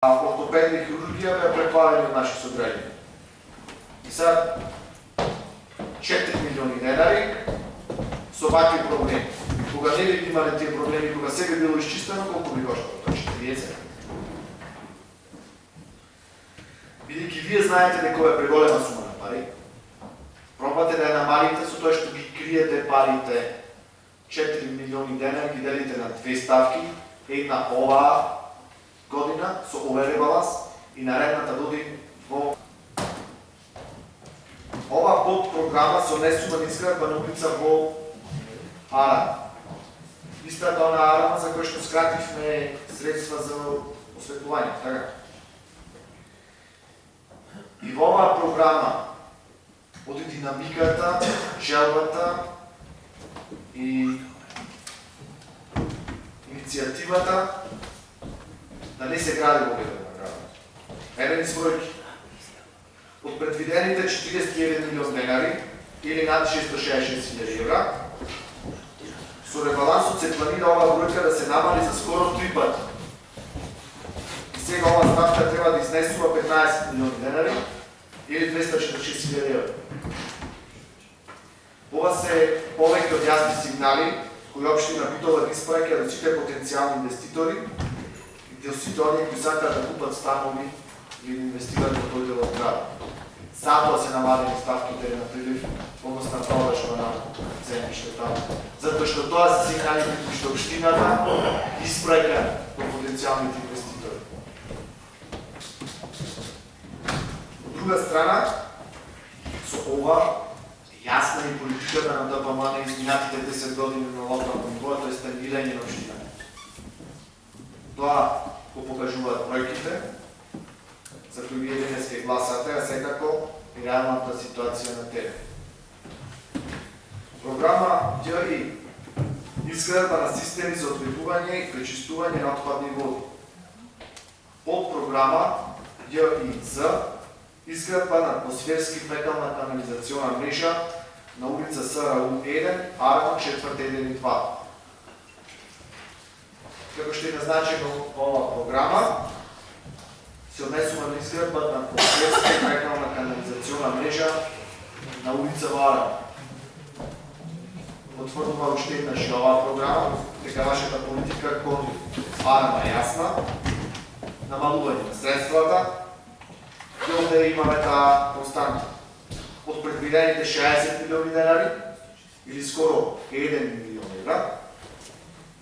ортопедия и хирургия бяха преплавени от наши съграждани. И сега 4 милиони денари с овакви проблеми. Кога не би имали тия проблеми, кога сега било изчистено, колко би коштало? То 40. Бидејќи вие знаете дека ова е преголема сума на пари, пробате да ја намалите, со тоа што ги криете парите 4 милиони денари, ги делите на две ставки, една оваа година со овој ребаланс и наредната година во ова подпрограма со несумна изградба на улица во Арам. Истата она Арама за која што скративме средства за осветлување, така? И во оваа програма оди динамиката, желбата и иницијативата да не се гради во Бедна града. Еден избројки. Од предвидените 41 милион денари или над 666.000 евра, со ребалансот се планира оваа бројка да се намали за скоро 3 пати. И сега оваа ставка треба да изнесува 15 милиони денари или 246.000 евра. Ова се повеќе од јасни сигнали кои општина Битола ги испраќа до сите потенцијални инвеститори и до сите оние кои сакаат да купат станови или да инвестираат во тој дел од градот. Затоа се намалени ставките на прилив, односно на продажба на земјиштата. Затоа што тоа се сигналите кои што општината испраќа до потенцијалните инвеститори. Од друга страна, со ова јасна и политиката на ДПМН на изминатите 10 години на локално ниво, тоа е стабилирање на општината. Тоа го покажуваат бројките, за кои вие денес ке гласате, а секако и реалната ситуација на терен. Програма ДИ изградба на системи за одведување и пречистување на отпадни води. Подпрограма ДИЗ изградба на атмосферски фекална канализациона мрежа на улица СРУ 1, Арман 4.1 и 2. Како што е назначено ова програма, се однесува на изградба на атмосферска фекална канализациона мрежа на улица Арман. Отврдува уште еднаш и оваа програма, дека вашата политика кон Арма е јасна, намалување на средствата, и овде имаме таа константа. Од предвидените 60 милиони денари, или скоро 1 милион евра,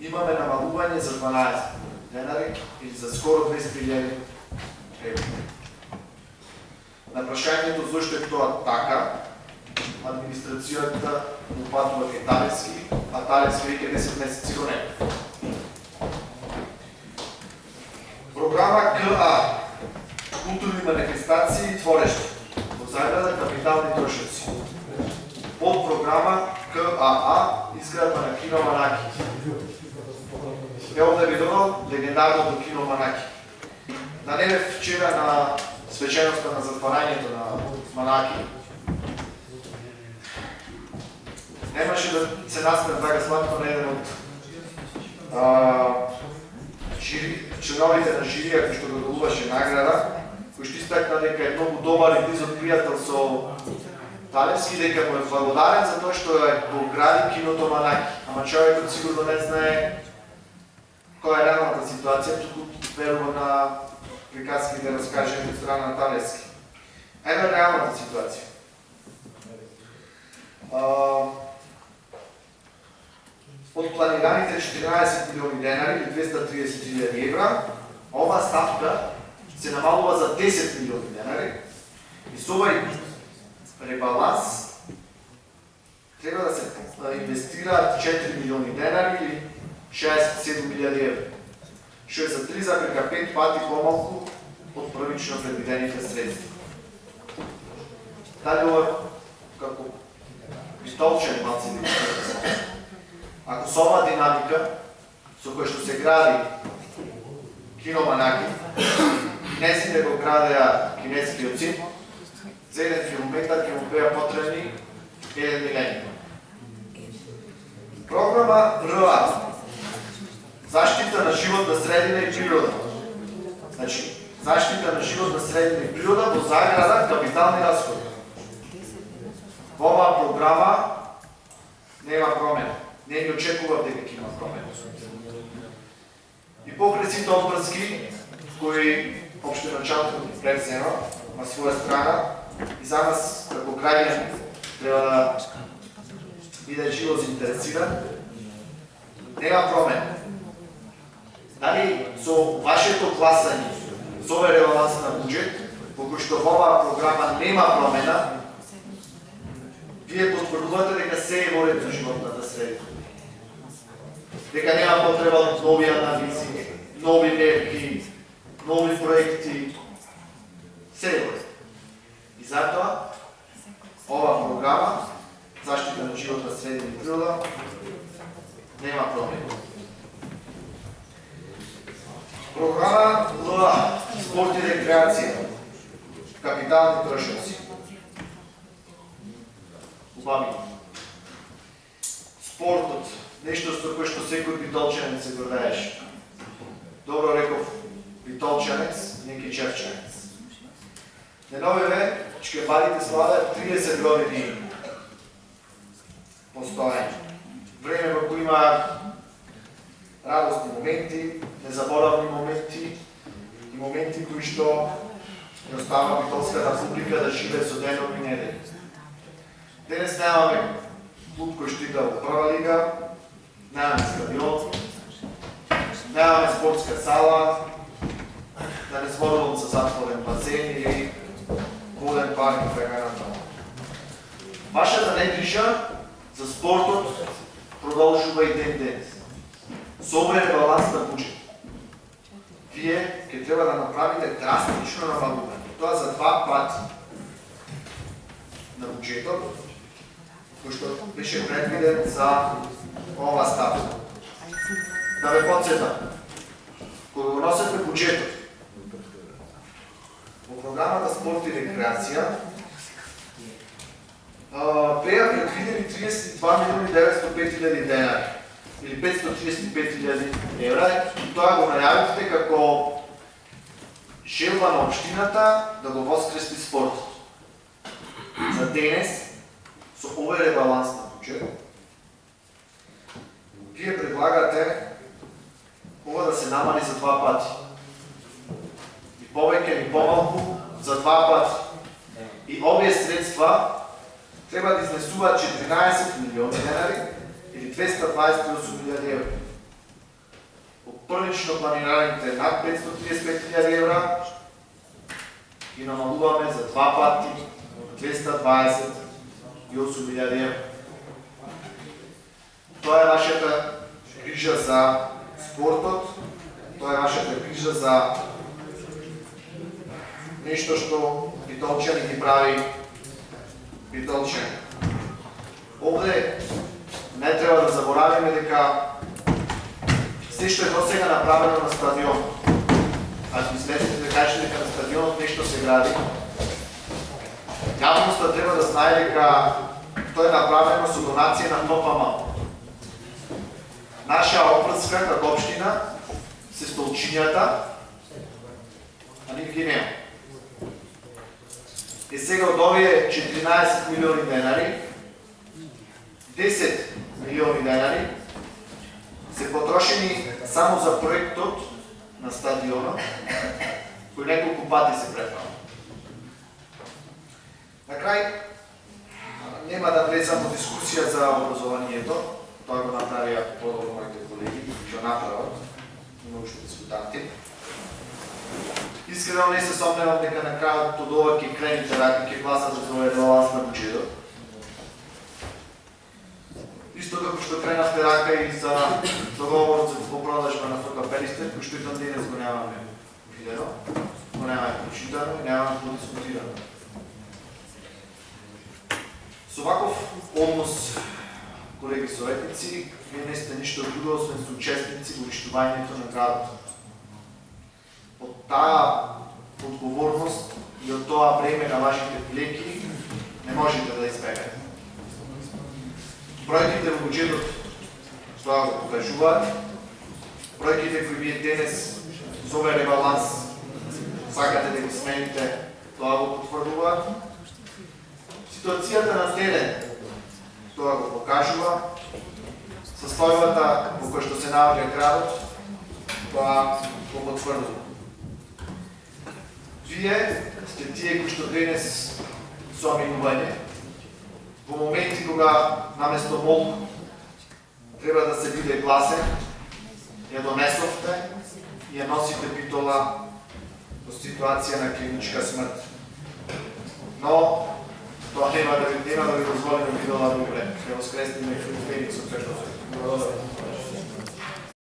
имаме намалување за 12 милиони денари, или за скоро 200.000 евра. На прашањето зошто е тоа така, администрацијата упатува кај Талевски, а Талевски веќе 10 месеци го нема. Програма КА културни манифестации и творештво, во заграда капитални трошоци. Под програма КАА изградба на кино Манаки. Ево да ви додал легендарното кино Манаки. На неде вчера на свеченоста на затварањето на Манаки немаше да се насмее Драга Славко на еден од членовите на жирија кој што го доделуваше награда, кој што истакна дека е многу добар и близок пријател со Талевски, дека му е благодарен за тоа што е го гради киното Манаки. Ама човекот сигурно не знае која е реалната ситуација, туку верува на приказките раскажени од страна на Талевски. Ева реалната ситуација. Од планираните 14 милиони денари или 230.000 евра, ова ставка се намалува за 10 милиони денари и со овој ребаланс треба да се инвестираат 4 милиони денари или 67.000 евра, што е за 3,5 пати помалку од првично предвидените средства. Дали ова како пистолчен баци ако со оваа динамика со која што се гради кино Манаки, кинезите го градеа кинескиот цин, за еден филометар ќе му беа потребни 1 милион. Програма РА. Заштита на животна средина и природа. Значи, Zaštita na život na sredini priroda во заграда капитални расходи. Во оваа програма нема промена. Не ни очекува дека ќе има промена. И покрај сите опрски кои општеначалникот ги превзема на своја страна и за нас како граѓани треба да биде живо заинтересиран, нема промена. Дали со вашето гласање за овој ребаланс на буџет, во кој што во оваа програма нема промена, вие потврдувате дека се е во ред за животната средина. Дека нема потреба од нови анализи, нови мерки, нови проекти, се е во ред. И затоа оваа програма заштита на животна средина и природа нема промена. Програма ЛА, спорт и рекреација, капитални трошоци. Убави. Спортот, нешто со кое што секој битолчанец се гордееше. Добро реков, битолчанец, не кичевчанец. Неновеве, чкебарите славе 30 години постојање. Време во кој има радостни моменти, незаборавни моменти и моменти кои што не остава битолската публика да живее со денот и недели. Денес немаме клуб кој што игра во прва лига, немаме стадион, немаме спортска сала, да не зборувам за затворен базен или воден парк и така натаму. Вашата негрижа за спортот продолжува и ден денес. Со овој ребаланс на буџет, вие ќе треба да направите драстично намалување. Тоа за 2 пати на буџетот, кој што беше предвиден за ова ставка. Да ве подсетам, кога го носите буџетот, во програмата спорт и рекреација, беа предвидени 32.905.000 денари. Или 535.000 евра, и тоа го најавивте како желба на општината да го воскрести спортот. За денес, со овој ребаланс на буџет, вие предлагате ова да се намали за 2 пати. И повеќе ни помалку за 2 пати. И овие средства треба да изнесуваат 14 милиони денари или 228.000 евра. По првично планираните над 535.000 евра и намалуваме за 2 пати 228.000 евра. Тоа е вашата грижа за спортот, тоа е вашата грижа за нешто што битолчани ги прави битолчани. Овде не треба да заборавиме дека се што е досега направено на стадион, ако излезете да кажете дека на стадионот нешто се гради, јавноста треба да знае дека тоа е направено со донација на НОПАМ. Наша опрска како општина се столчињата, а нив ги нема. И сега од овие 14 милиони денари, 10 милиони денари се потрошени само за проектот на стадионот, кој неколку пати се префала. На крај, нема да влезам во дискусија за образованието, тоа го направија подобро моите колеги, што направат и научни дискутанти. Искрено не се сомневам дека на крајот од ова ќе крените раки, ќе гласат за овој ребаланс на буџетот. Исто како што кренавте рака и за договорот за продажба на ФКП-листе, кој што и ден денес го немаме видено, го немаме прочитано и немаме подискутирано. Со ваков однос, колеги советници, вие не сте ништо друго, освен соучесници во уништувањето на градот. Од таа одговорност и од тоа бреме на вашите плеки не можете да избегнете. Бројките во буџетот тоа го покажуваат. Бројките кои вие денес со овој ребаланс сакате да ги смените, тоа го потврдува. Ситуацијата на терен, тоа го покажува. Состојбата во која што се наоѓа градот, тоа го потврдува. Вие сте тие кои што денес со минување, во моменти кога наместо молк треба да се биде гласен, ја донесовте и ја носите битола во ситуација на клиничка смрт. Но тоа нема да ви дозволиме битола да умре. Ќе воскресниме Феникс од петото. Благодарам.